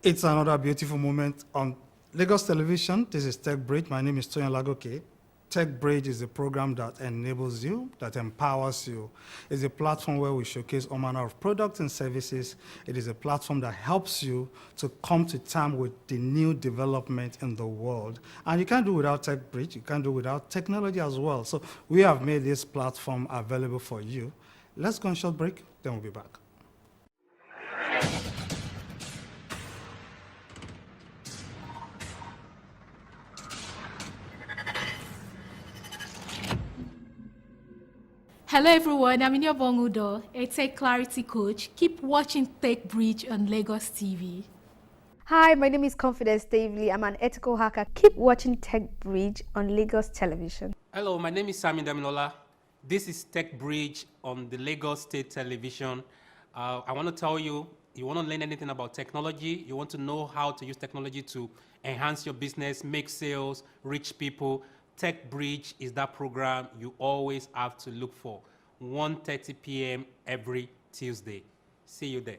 It's another beautiful moment on Lagos Television. This is TECHBRIDGE. My name is Toyin Lagoke. TECHBRIDGE is a program that enables you, that empowers you. It's a platform where we showcase all manner of products and services. It is a platform that helps you to come to terms with the new development in the world. And you can't do without TECHBRIDGE. You can't do without technology as well. So we have made this platform available for you. Let's go on a short break, then we'll be back. Hello everyone, I'm Inyo Bongudo, a tech clarity coach. Keep watching TECHBRIDGE on Lagos TV. Hi, my name is Confidence Davely. I'm an ethical hacker. Keep watching TECHBRIDGE on Lagos Television. Hello, my name is Sami Damilola. This is TECHBRIDGE on the Lagos State Television. I want to tell you, you want to learn anything about technology, you want to know how to use technology to enhance your business, make sales, reach people. TECHBRIDGE is that program you always have to look for. 1:30 p.m. every Tuesday. See you there.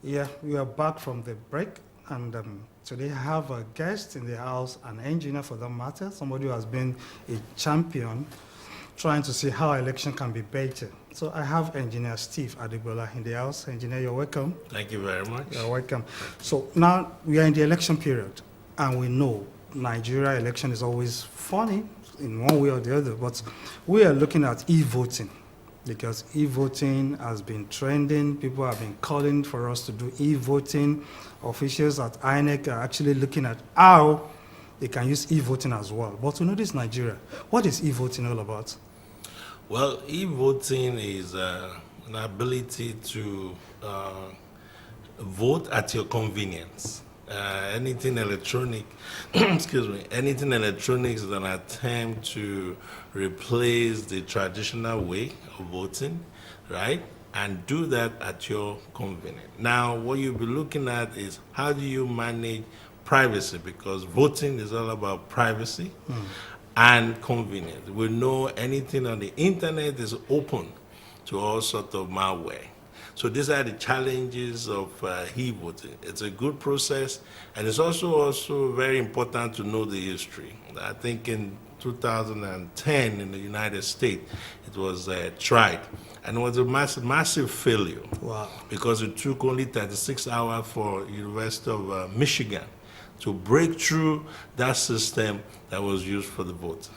Yeah, we are back from the break, and today I have a guest in the house, an engineer for that matter, somebody who has been a champion trying to see how election can be better. So I have Engineer Steve Adegbola in the house. Engineer, you're welcome. Thank you very much. You're welcome. So now we are in the election period, and we know Nigeria election is always funny in one way or the other, but we are looking at e-voting because e-voting has been trending. People have been calling for us to do e-voting. Officials at INEC are actually looking at how they can use e-voting as well. But we know this Nigeria. What is e-voting all about? Well, e-voting is an ability to vote at your convenience. Anything electronic, excuse me, anything electronic is an attempt to replace the traditional way of voting, right? And do that at your convenience. Now, what you'll be looking at is how do you manage privacy, because voting is all about privacy and convenience. We know anything on the internet is open to all sorts of malware. So these are the challenges of e-voting. It's a good process, and it's also very important to know the history. I think in 2010 in the United States, it was tried, and it was a massive failure. Wow. Because it took only 36 hours for University of Michigan to break through that system that was used for the vote.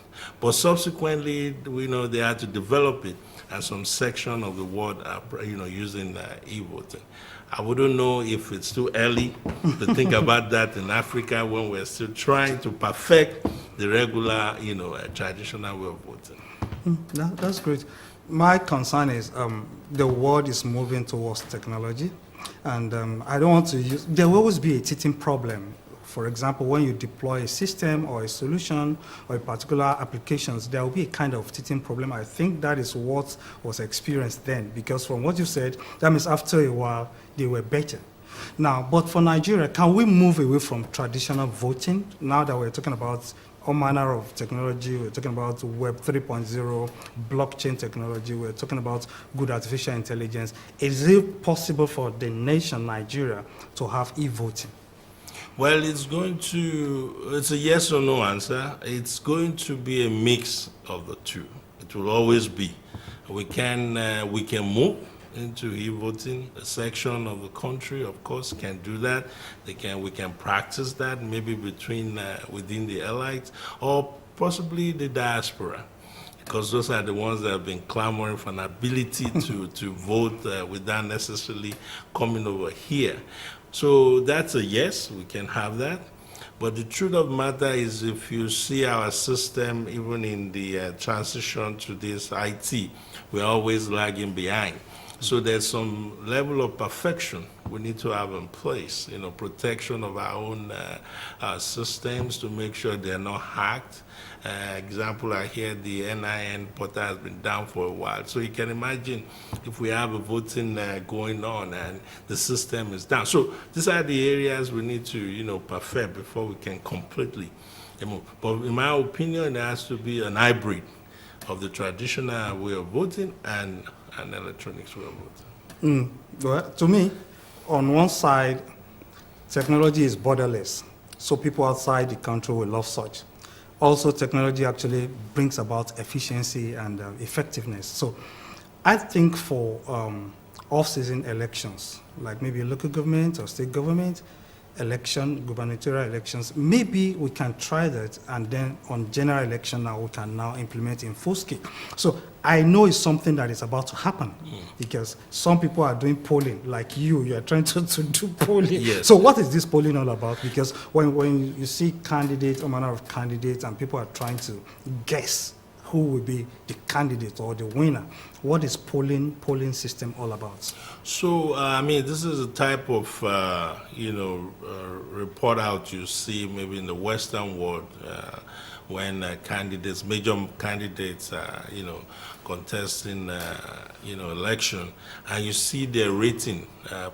But subsequently, we know they had to develop it, and some section of the world are, using e-voting. I wouldn't know if it's too early to think about that in Africa when we're still trying to perfect the regular, traditional way of voting. That's great. My concern is the world is moving towards technology, and I don't want to use, there will always be a teething problem. For example, when you deploy a system or a solution or a particular applications, there will be a kind of teething problem. I think that is what was experienced then, because from what you said, that means after a while, they were better. Now, but for Nigeria, can we move away from traditional voting now that we're talking about all manner of technology? We're talking about Web 3.0, blockchain technology, we're talking about good artificial intelligence. Is it possible for the nation, Nigeria, to have e-voting? Well, it's a yes or no answer. It's going to be a mix of the two. It will always be. We can move into e-voting. A section of the country, of course, can do that. We can practice that maybe within the elites or possibly the diaspora, because those are the ones that have been clamoring for an ability to vote without necessarily coming over here. So that's a yes, we can have that. But the truth of the matter is, if you see our system, even in the transition to this IT, we're always lagging behind. So there's some level of perfection we need to have in place, protection of our own systems to make sure they're not hacked. Example, I hear the NIN portal has been down for a while. So you can imagine if we have a voting going on and the system is down. So these are the areas we need to, perfect before we can completely a move. But in my opinion, there has to be an hybrid of the traditional way of voting and an electronics way of voting. Well, to me, on one side, technology is borderless, so people outside the country will love such. Also, technology actually brings about efficiency and effectiveness. So I think for off-season elections, like maybe local government or state government election, gubernatorial elections, maybe we can try that, and then on general election now we can now implement in full scale. So I know it's something that is about to happen because some people are doing polling, like you are trying to do polling. Yes. So what is this polling all about? Because when you see candidates, a manner of candidates, and people are trying to guess who will be the candidate or the winner, what is polling system all about? So, I mean, this is a type of, report out you see maybe in the Western world when major candidates are, contesting, election, and you see their rating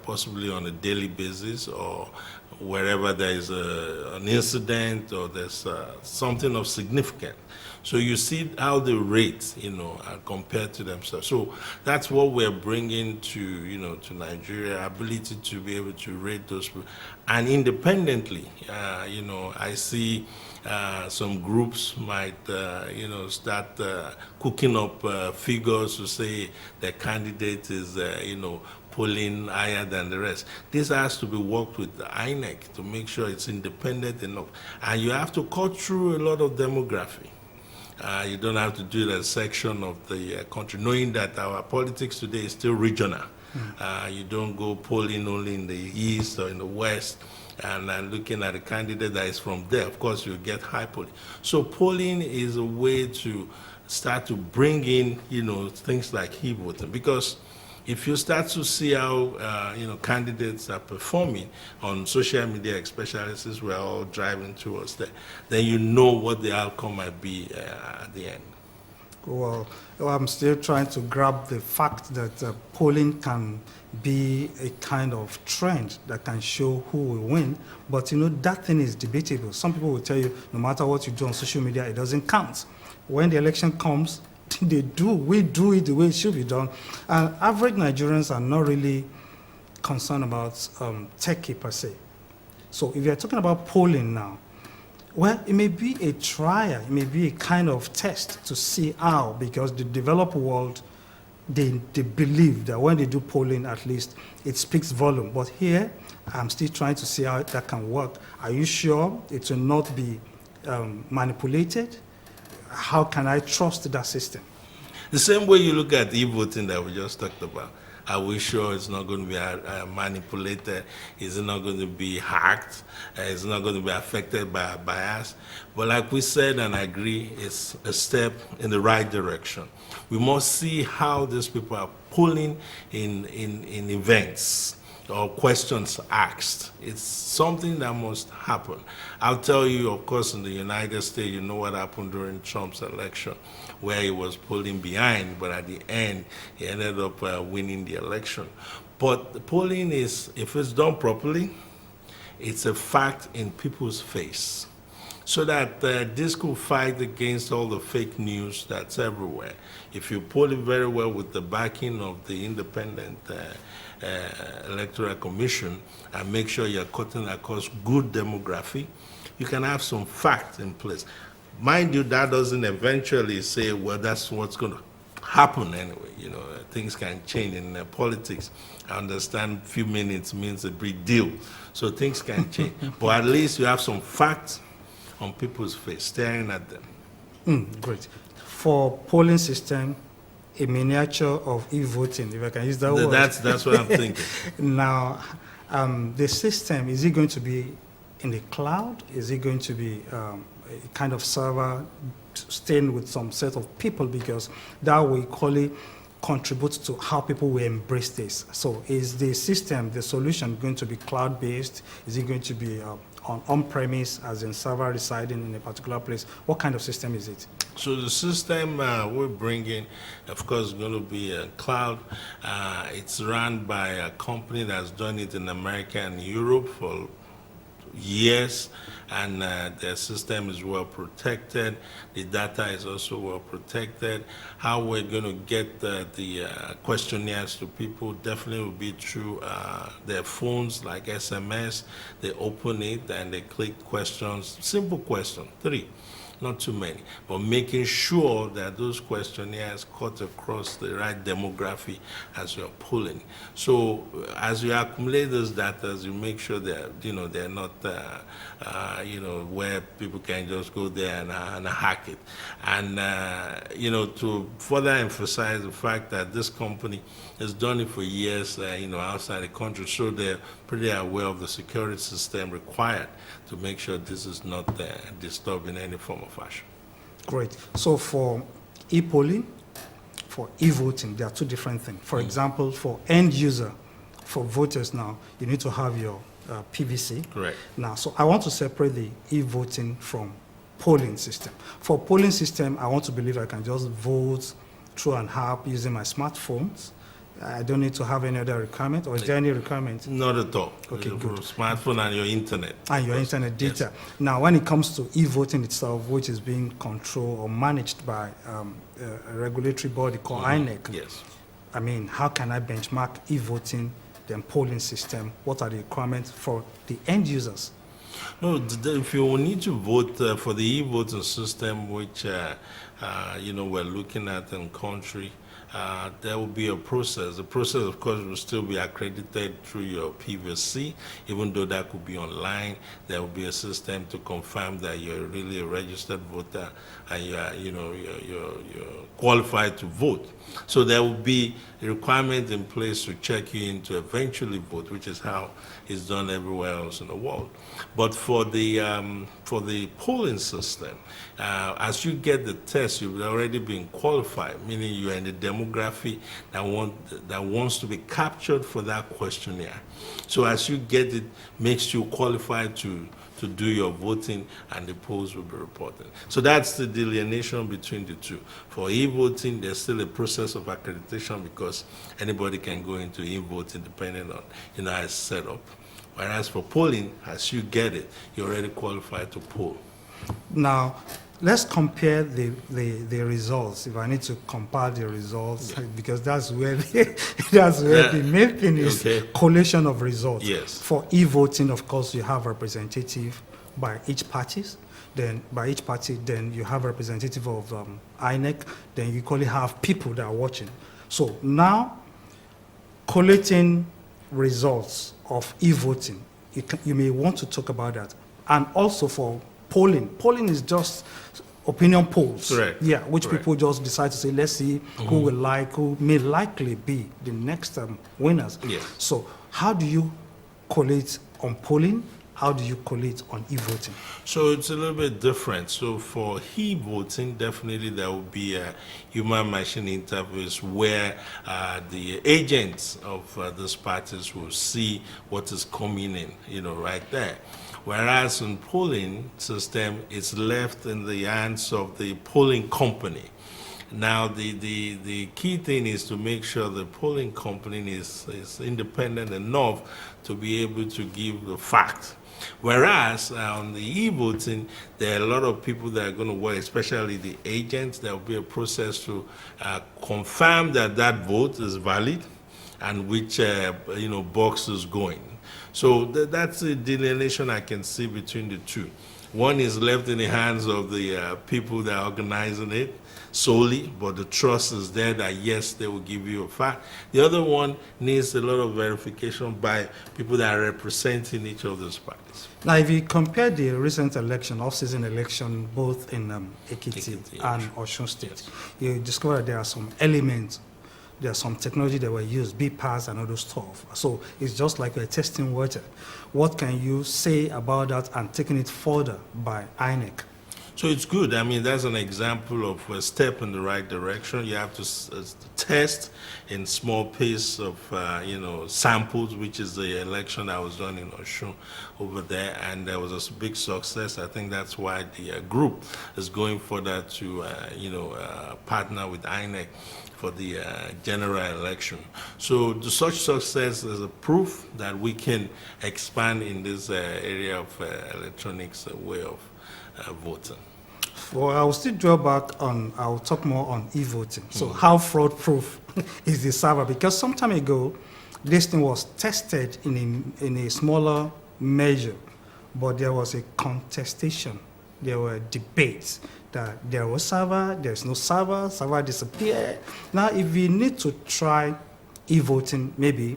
possibly on a daily basis or wherever there is an incident or there's something of significance. So you see how they rate, are compared to themselves. So that's what we're bringing to, to Nigeria, ability to be able to rate those people. And independently, I see some groups might, start cooking up figures to say the candidate is, polling higher than the rest. This has to be worked with the INEC to make sure it's independent enough. And you have to cut through a lot of demography. You don't have to do that section of the country, knowing that our politics today is still regional. You don't go polling only in the east or in the west and looking at a candidate that is from there. Of course, you'll get high polling. So polling is a way to start to bring in, things like e-voting, because if you start to see how candidates are performing on social media, especially since we're all driving towards that, then you know what the outcome might be at the end. Well, I'm still trying to grab the fact that polling can be a kind of trend that can show who will win, but that thing is debatable. Some people will tell you no matter what you do on social media, it doesn't count. When the election comes, we do it the way it should be done. And average Nigerians are not really concerned about techie per se. So if you're talking about polling now, well, it may be a trial, it may be a kind of test to see how, because the developed world, they believe that when they do polling, at least it speaks volume. But here, I'm still trying to see how that can work. Are you sure it will not be manipulated? How can I trust that system? The same way you look at e-voting that we just talked about. Are we sure it's not going to be manipulated? Is it not going to be hacked? Is it not going to be affected by bias? But like we said, and I agree, it's a step in the right direction. We must see how these people are polling in events or questions asked. It's something that must happen. I'll tell you, of course, in the United States, you know what happened during Trump's election, where he was polling behind, but at the end, he ended up winning the election. But the polling is, if it's done properly, it's a fact in people's face, so that this could fight against all the fake news that's everywhere. If you poll it very well with the backing of the independent Electoral Commission and make sure you're cutting across good demography, you can have some facts in place. Mind you, that doesn't eventually say, well, that's what's going to happen anyway. Things can change in politics. I understand few minutes means a big deal, so things can change. But at least you have some facts on people's face, staring at them. Great. For polling system, a miniature of e-voting, if I can use that word. That's what I'm thinking. Now, the system, is it going to be in the cloud? Is it going to be a kind of server staying with some set of people? Because that will equally contribute to how people will embrace this. So is the system, the solution, going to be cloud-based? Is it going to be on-premise, as in server residing in a particular place? What kind of system is it? So the system we're bringing, of course, is going to be a cloud. It's run by a company that's done it in America and Europe for years, and their system is well protected. The data is also well protected. How we're going to get the questionnaires to people definitely will be through their phones, like SMS. They open it and they click questions, simple questions, 3. Not too many, but making sure that those questionnaires cut across the right demography as you're pulling. So as you accumulate those data, you make sure that they're not where people can just go there and hack it. And to further emphasize the fact that this company has done it for years, outside the country, so they're pretty aware of the security system required to make sure this is not disturbed in any form or fashion. Great. So for e-polling, for e-voting, there are two different things. For example, for end user, for voters now, you need to have your PVC. Correct. Now, so I want to separate the e-voting from polling system. For polling system, I want to believe I can just vote through an app using my smartphones. I don't need to have any other requirement, or is there any requirement? Not at all. Okay, Your good. smartphone and your internet. And your internet data. Yes. Now, when it comes to e-voting itself, which is being controlled or managed by a regulatory body called INEC, Yes. I mean, how can I benchmark e-voting, then polling system? What are the requirements for the end users? No, if you need to vote for the e-voting system, which we're looking at in country, there will be a process. The process, of course, will still be accredited through your PVC, even though that could be online. There will be a system to confirm that you're really a registered voter and you're qualified to vote. So there will be a requirement in place to check you in to eventually vote, which is how it's done everywhere else in the world. But for the polling system, as you get the test, you've already been qualified, meaning you're in the demography that wants to be captured for that questionnaire. So as you get it, makes you qualified to do your voting, and the polls will be reported. So that's the delineation between the two. For e-voting, there's still a process of accreditation because anybody can go into e-voting depending on how it's set up. Whereas for polling, as you get it, you're already qualified to poll. Now, let's compare the results. If I need to compare the results, because that's where the main thing is, collation of results. Yes. For e-voting, of course, you have representative by each parties. Then by each party, then you have representative of INEC. Then you equally have people that are watching. So now, collating results of e-voting, you may want to talk about that. And also for polling. Polling is just opinion polls. Correct. Yeah, which Correct. people just decide to say, let's see who may likely be the next winners. Yes. So how do you collate on polling? How do you collate on e-voting? So it's a little bit different. So for e-voting, definitely there will be a human-machine interface where the agents of these parties will see what is coming in, right there. Whereas in polling system, it's left in the hands of the polling company. Now, the key thing is to make sure the polling company is independent enough to be able to give the fact. Whereas on the e-voting, there are a lot of people that are going to work, especially the agents. There will be a process to confirm that that vote is valid and which box is going. So that's the delineation I can see between the two. One is left in the hands of the people that are organizing it solely, but the trust is there that yes, they will give you a fact. The other one needs a lot of verification by people that are representing each of those parties. Now, if you compare the recent election, off-season election, both in Ekiti and Osun State, you discover that there are some elements, there's some technology that were used, BPAS and other stuff. So it's just like we're testing water. What can you say about that and taking it further by INEC? So it's good. I mean, that's an example of a step in the right direction. You have to test in small pace of, samples, which is the election that was done in Osun over there, and there was a big success. I think that's why the group is going further to, partner with INEC for the general election. So the such success is a proof that we can expand in this area of electronics way of voting. Well, I will still draw back on, I will talk more on e-voting. So how fraud-proof is the server? Because some time ago, this thing was tested in a smaller measure, but there was a contestation. There were debates that there was server, there's no server, server disappeared. Now, if we need to try e-voting, maybe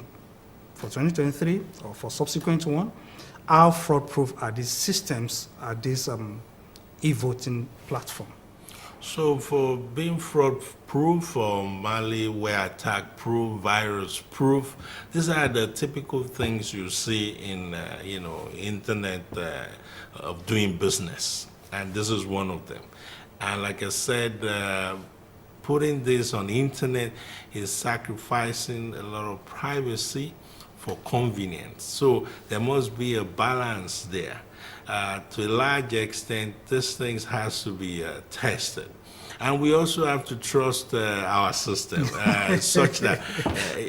for 2023 or for subsequent one, how fraud-proof are these systems, are these e-voting platform? So for being fraud-proof or malware attack-proof, virus-proof, these are the typical things you see in, internet of doing business, and this is one of them. And like I said, putting this on the internet is sacrificing a lot of privacy for convenience. So there must be a balance there. To a large extent, these things has to be tested. And we also have to trust our system, such that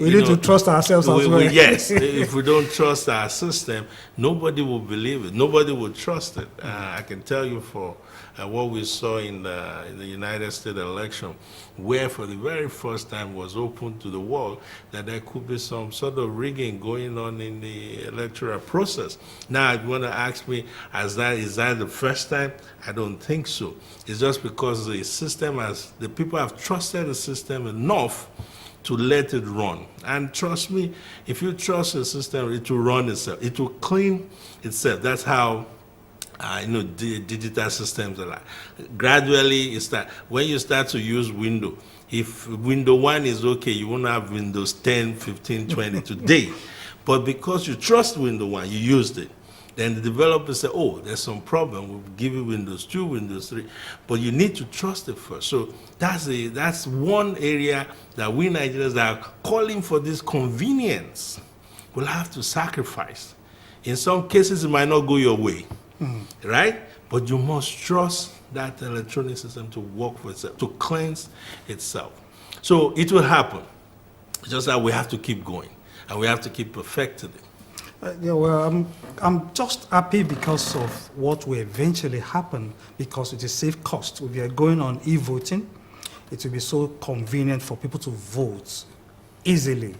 we need to trust ourselves as well. Yes, if we don't trust our system, nobody will believe it. Nobody will trust it. I can tell you for what we saw in the United States election, where for the very first time was open to the world that there could be some sort of rigging going on in the electoral process. Now, if you want to ask me, is that the first time? I don't think so. It's just because the people have trusted the system enough to let it run. And trust me, if you trust the system, it will run itself. It will clean itself. That's how digital systems are like. Gradually, when you start to use Windows, if Windows 1 is okay, you won't have Windows 10, 15, 20 today. But because you trust Windows 1, you used it. Then the developers say, oh, there's some problem, we'll give you Windows 2, Windows 3. But you need to trust it first. So that's one area that we Nigerians that are calling for this convenience will have to sacrifice. In some cases, it might not go your way, right? But you must trust that electronic system to work for itself, to cleanse itself. So it will happen. Just that we have to keep going, and we have to keep perfecting it. Yeah, well, I'm just happy because of what will eventually happen, because it is save cost. If we are going on e-voting, it will be so convenient for people to vote easily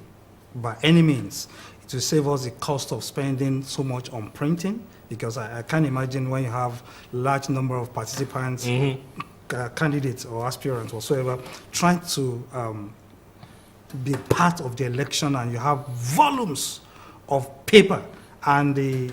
by any means. It will save us the cost of spending so much on printing, because I can't imagine when you have large number of participants, candidates or aspirants whatsoever, trying to be part of the election, and you have volumes of paper, and the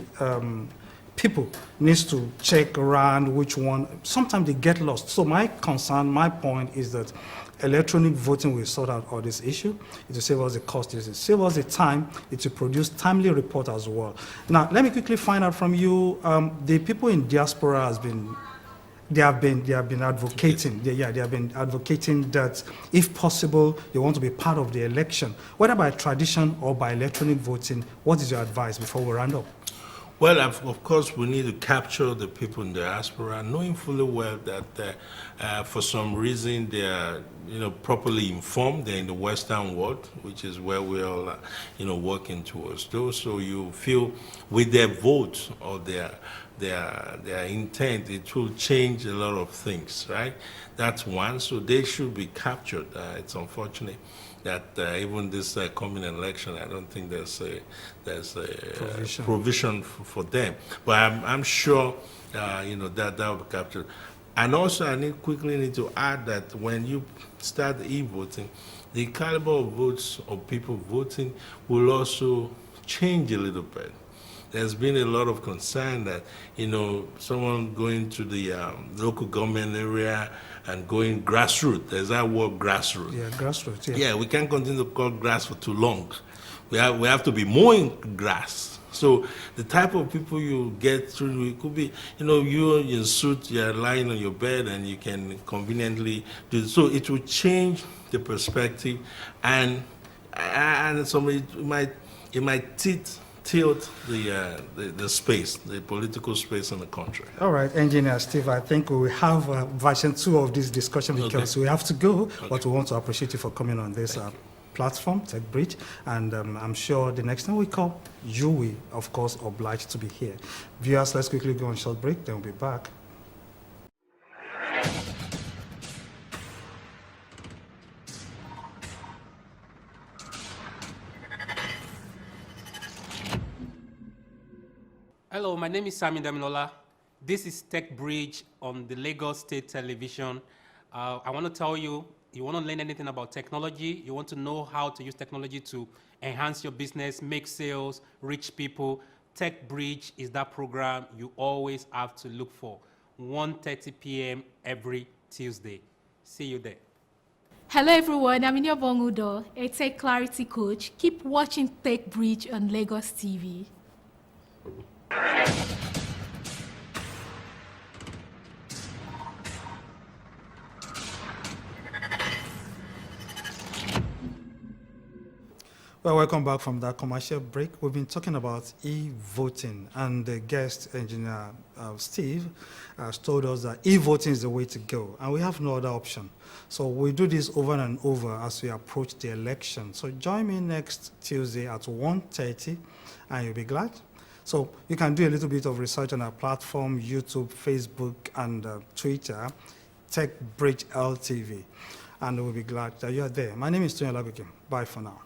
people needs to check around which one. Sometimes they get lost. So my concern, my point is that electronic voting will sort out all this issue. It will save us the cost, it will save us the time, it will produce timely report as well. Now, let me quickly find out from you, the people in diaspora they have been advocating. They have been advocating that, if possible, they want to be part of the election, whether by tradition or by electronic voting. What is your advice before we round up? Well, of course, we need to capture the people in the diaspora, knowing fully well that for some reason they are, properly informed. They're in the Western world, which is where we all, working towards those. So you feel with their vote or their intent, it will change a lot of things, right? That's one. So they should be captured. It's unfortunate that even this coming election, I don't think there's a provision for them. But I'm sure, that will be captured. And also, I quickly need to add that when you start e-voting, the caliber of votes of people voting will also change a little bit. There's been a lot of concern that, someone going to the local government area and going grassroots. There's that word grassroots. Yeah, grassroots, yeah. Yeah, we can't continue to call grass for too long. We have to be mowing grass. So the type of people you get through, it could be, you in suit, you're lying on your bed and you can conveniently do it. So it will change the perspective, and somebody it might tilt the space, the political space in the country. All right, Engineer Steve, I think we will have version 2 of this discussion because we have to go, but we want to appreciate you for coming on this platform, TechBridge, and I'm sure the next time we come, you will, of course, obliged to be here. Viewers, let's quickly go on a short break, then we'll be back. Hello, my name is Sami Daminola. This is TechBridge on the Lagos State Television. I want to tell you, you want to learn anything about technology, you want to know how to use technology to enhance your business, make sales, reach people, TechBridge is that program you always have to look for. 1:30 p.m. every Tuesday. See you there. Hello everyone, I'm Inya Bongudo, a tech clarity coach. Keep watching TechBridge on Lagos TV. Well, welcome back from that commercial break. We've been talking about e-voting, and the guest engineer, Steve, has told us that e-voting is the way to go, and we have no other option. So we do this over and over as we approach the election. So join me next Tuesday at 1:30, and you'll be glad. So you can do a little bit of research on our platform, YouTube, Facebook, and Twitter, TechBridge LTV, and we'll be glad that you're there. My name is Tony Lagukim. Bye for now.